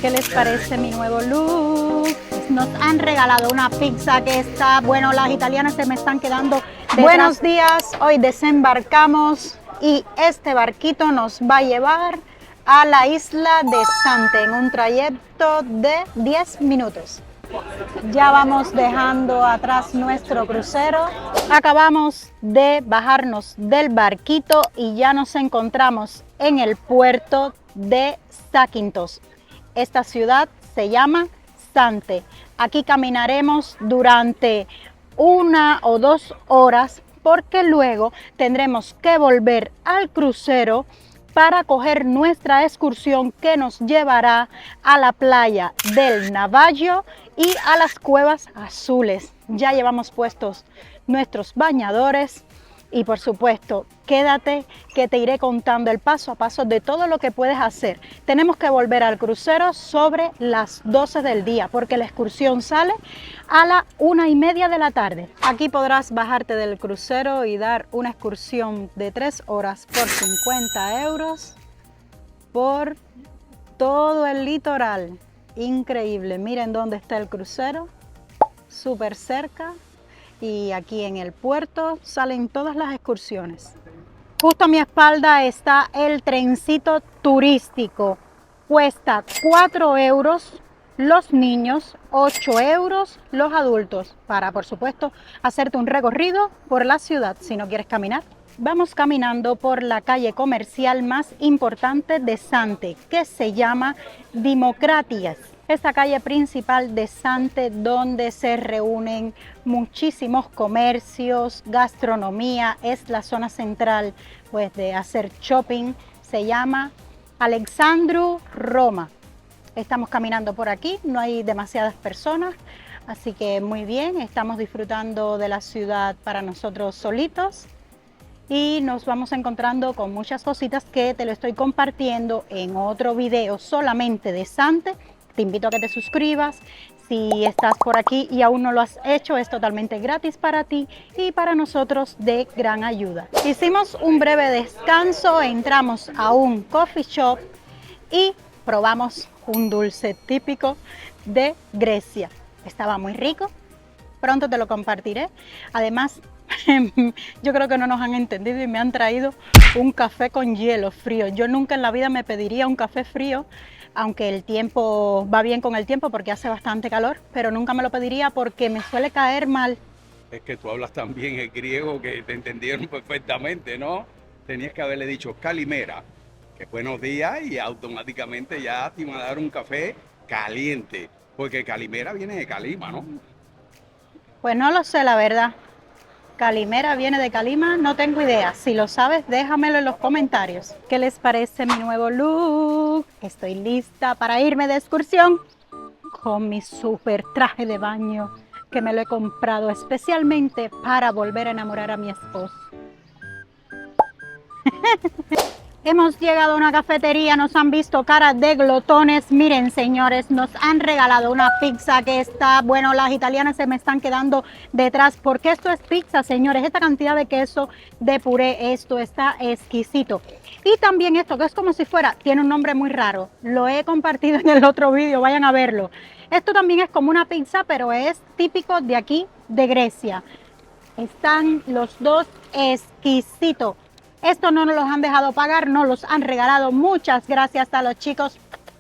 ¿Qué les parece mi nuevo look? Nos han regalado una pizza que está, bueno, las italianas se me están quedando detrás. Buenos días, hoy desembarcamos y este barquito nos va a llevar a la isla de Sante en un trayecto de 10 minutos. Ya vamos dejando atrás nuestro crucero. Acabamos de bajarnos del barquito y ya nos encontramos en el puerto de Zakynthos. Esta ciudad se llama Sante. Aquí caminaremos durante 1 o 2 horas porque luego tendremos que volver al crucero para coger nuestra excursión que nos llevará a la playa del Navajo y a las cuevas azules. Ya llevamos puestos nuestros bañadores y por supuesto quédate que te iré contando el paso a paso de todo lo que puedes hacer. Tenemos que volver al crucero sobre las 12 del día porque la excursión sale a la 1:30 de la tarde. Aquí podrás bajarte del crucero y dar una excursión de 3 horas por 50 euros por todo el litoral. Increíble, miren dónde está el crucero, súper cerca. Y aquí en el puerto salen todas las excursiones. Justo a mi espalda está el trencito turístico. Cuesta 4 euros los niños, 8 euros los adultos. Para, por supuesto, hacerte un recorrido por la ciudad si no quieres caminar. Vamos caminando por la calle comercial más importante de Sante, que se llama Dimokratias. Esta calle principal de Sante donde se reúnen muchísimos comercios, gastronomía, es la zona central pues de hacer shopping, se llama Alexandru Roma. Estamos caminando por aquí, no hay demasiadas personas, así que muy bien, estamos disfrutando de la ciudad para nosotros solitos y nos vamos encontrando con muchas cositas que te lo estoy compartiendo en otro video solamente de Sante. Te invito a que te suscribas. Si estás por aquí y aún no lo has hecho, es totalmente gratis para ti y para nosotros de gran ayuda. Hicimos un breve descanso, entramos a un coffee shop y probamos un dulce típico de Grecia. Estaba muy rico, pronto te lo compartiré. Además, yo creo que no nos han entendido y me han traído un café con hielo frío. Yo nunca en la vida me pediría un café frío, aunque el tiempo va bien con el tiempo porque hace bastante calor, pero nunca me lo pediría porque me suele caer mal. Es que tú hablas tan bien el griego que te entendieron perfectamente, ¿no? Tenías que haberle dicho Kalimera, que buenos días, y automáticamente ya te iban a dar un café caliente, porque Kalimera viene de Calima, ¿no? Pues no lo sé, la verdad. Kalimera viene de Calima, no tengo idea. Si lo sabes, déjamelo en los comentarios. ¿Qué les parece mi nuevo look? Estoy lista para irme de excursión con mi súper traje de baño que me lo he comprado especialmente para volver a enamorar a mi esposo. Hemos llegado a una cafetería, nos han visto caras de glotones. Miren, señores, nos han regalado una pizza que está, bueno, las italianas se me están quedando detrás porque esto es pizza, señores. Esta cantidad de queso, de puré, esto está exquisito. Y también esto, que es como si fuera, tiene un nombre muy raro. Lo he compartido en el otro vídeo, vayan a verlo. Esto también es como una pizza, pero es típico de aquí, de Grecia. Están los dos exquisitos. Esto no nos los han dejado pagar, nos los han regalado. Muchas gracias a los chicos.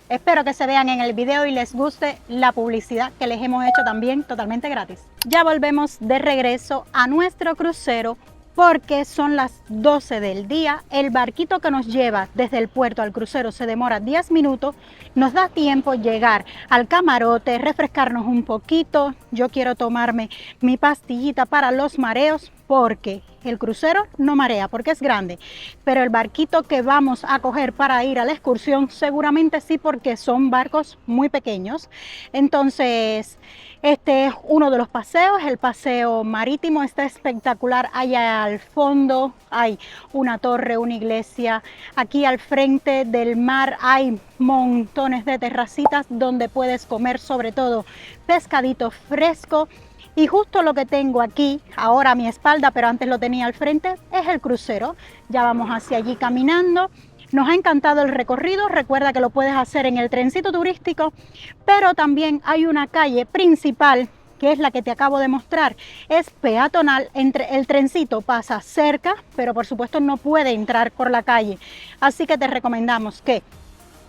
Espero que se vean en el video y les guste la publicidad que les hemos hecho también totalmente gratis. Ya volvemos de regreso a nuestro crucero porque son las 12 del día. El barquito que nos lleva desde el puerto al crucero se demora 10 minutos. Nos da tiempo llegar al camarote, refrescarnos un poquito. Yo quiero tomarme mi pastillita para los mareos porque el crucero no marea porque es grande, pero el barquito que vamos a coger para ir a la excursión seguramente sí, porque son barcos muy pequeños. Entonces este es uno de los paseos, el paseo marítimo, está espectacular. Allá al fondo hay una torre, una iglesia. Aquí al frente del mar hay montones de terracitas donde puedes comer sobre todo pescadito fresco. Y justo lo que tengo aquí, ahora a mi espalda, pero antes lo tenía al frente, es el crucero. Ya vamos hacia allí caminando. Nos ha encantado el recorrido, recuerda que lo puedes hacer en el trencito turístico, pero también hay una calle principal, que es la que te acabo de mostrar, es peatonal, entre el trencito pasa cerca, pero por supuesto no puede entrar por la calle, así que te recomendamos que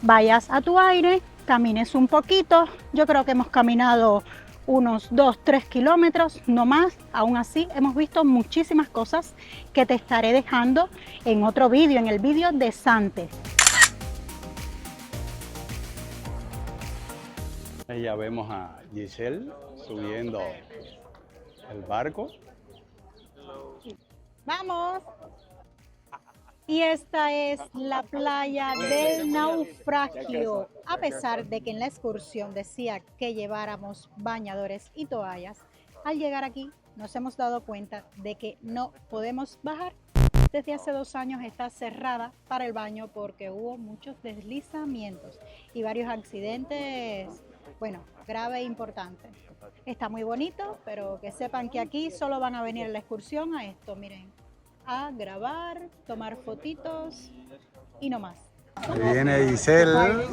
vayas a tu aire, camines un poquito. Yo creo que hemos caminado unos 2-3 kilómetros, no más. Aún así hemos visto muchísimas cosas que te estaré dejando en otro vídeo, en el vídeo de Sante. Ya vemos a Giselle subiendo el barco. ¡Vamos! Y esta es la playa del Naufragio. A pesar de que en la excursión decía que lleváramos bañadores y toallas, al llegar aquí nos hemos dado cuenta de que no podemos bajar. Desde hace 2 años está cerrada para el baño porque hubo muchos deslizamientos y varios accidentes, bueno, grave e importante. Está muy bonito, pero que sepan que aquí solo van a venir a la excursión a esto, miren, a grabar, tomar fotitos y no más. Ahí viene Giselle.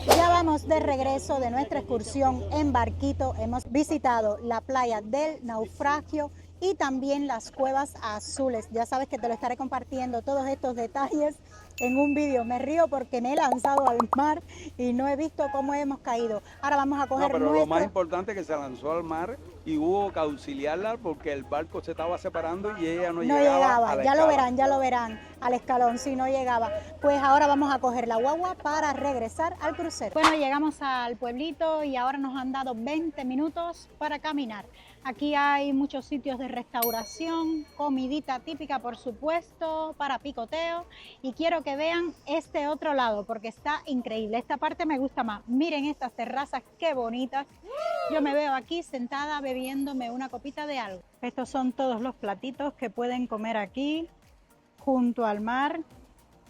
Ya vamos de regreso de nuestra excursión en barquito. Hemos visitado la playa del Naufragio y también las cuevas azules. Ya sabes que te lo estaré compartiendo todos estos detalles en un vídeo. Me río porque me he lanzado al mar y no he visto cómo hemos caído. Ahora vamos a coger pero lo más importante es que se lanzó al mar y hubo que auxiliarla porque el barco se estaba separando y ella no llegaba a la ya escala. lo verán, al escalón, si no llegaba. Pues ahora vamos a coger la guagua para regresar al crucero. Bueno, llegamos al pueblito y ahora nos han dado 20 minutos para caminar. Aquí hay muchos sitios de restauración, comidita típica por supuesto, para picoteo, y quiero que vean este otro lado porque está increíble. Esta parte me gusta más. Miren estas terrazas, qué bonitas. Yo me veo aquí sentada bebiéndome una copita de algo. Estos son todos los platitos que pueden comer aquí junto al mar.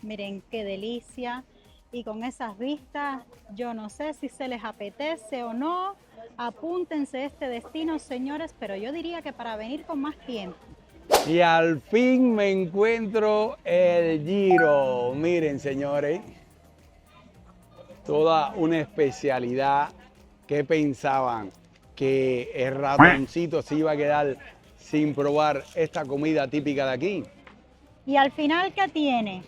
Miren qué delicia. Y con esas vistas, yo no sé si se les apetece o no. Apúntense este destino, señores, pero yo diría que para venir con más tiempo. Y al fin me encuentro el Giro. Miren, señores, toda una especialidad. ¿Qué pensaban? Que el ratoncito se iba a quedar sin probar esta comida típica de aquí. Y al final, ¿qué tiene?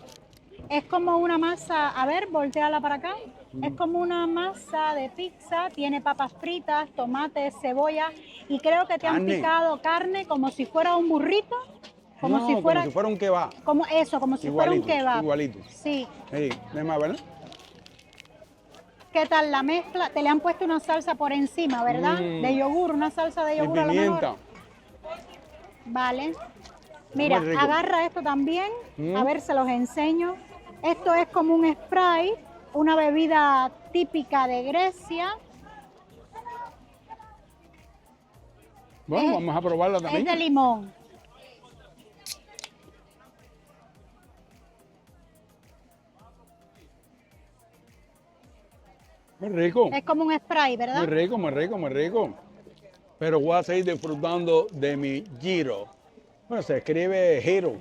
Es como una masa, a ver, volteala para acá. Es como una masa de pizza, tiene papas fritas, tomates, cebolla y creo que te han picado carne como si fuera un burrito. Como si fuera un kebab. Como si fuera un kebab. Igualito. Sí. Sí, ¿verdad? ¿Qué tal la mezcla? Te le han puesto una salsa por encima, ¿verdad? De yogur, una salsa de yogur y a lo pimienta. mejor. Vale. Mira, agarra esto también. A ver, se los enseño. Esto es como un Sprite, una bebida típica de Grecia. Bueno, vamos a probarla también. Es de limón. Muy rico. Es como un Sprite, ¿verdad? Muy rico, muy rico, muy rico. Pero voy a seguir disfrutando de mi Giro. Bueno, se escribe Giro,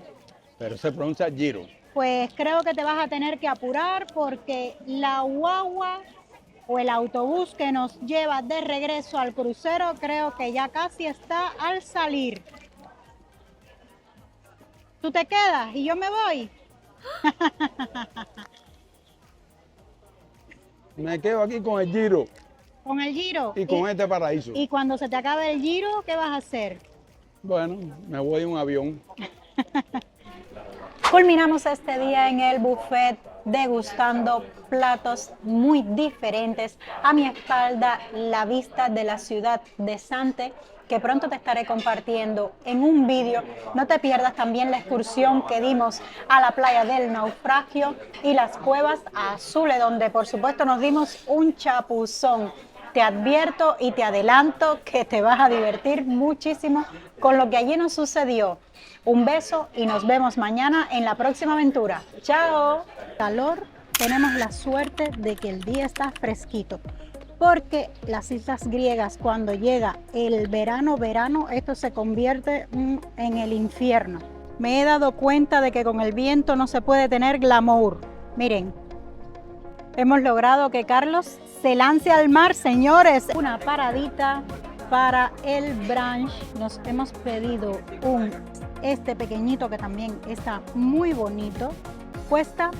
pero se pronuncia Giro. Pues creo que te vas a tener que apurar porque la guagua o el autobús que nos lleva de regreso al crucero creo que ya casi está al salir. ¿Tú te quedas y yo me voy? Me quedo aquí con el Giro. Con el Giro. Y con este paraíso. Y cuando se te acabe el Giro, ¿qué vas a hacer? Bueno, me voy en un avión. Culminamos este día en el buffet degustando platos muy diferentes. A mi espalda la vista de la ciudad de Sante, que pronto te estaré compartiendo en un vídeo. No te pierdas también la excursión que dimos a la playa del Naufragio y las cuevas azules, donde por supuesto nos dimos un chapuzón. Te advierto y te adelanto que te vas a divertir muchísimo con lo que allí nos sucedió. Un beso y nos vemos mañana en la próxima aventura. ¡Chao! Calor, tenemos la suerte de que el día está fresquito. porque las islas griegas, cuando llega el verano, esto se convierte en el infierno. Me he dado cuenta de que con el viento no se puede tener glamour. Miren, hemos logrado que Carlos se lance al mar, señores. Una paradita para el brunch. Nos hemos pedido este pequeñito que también está muy bonito. Cuesta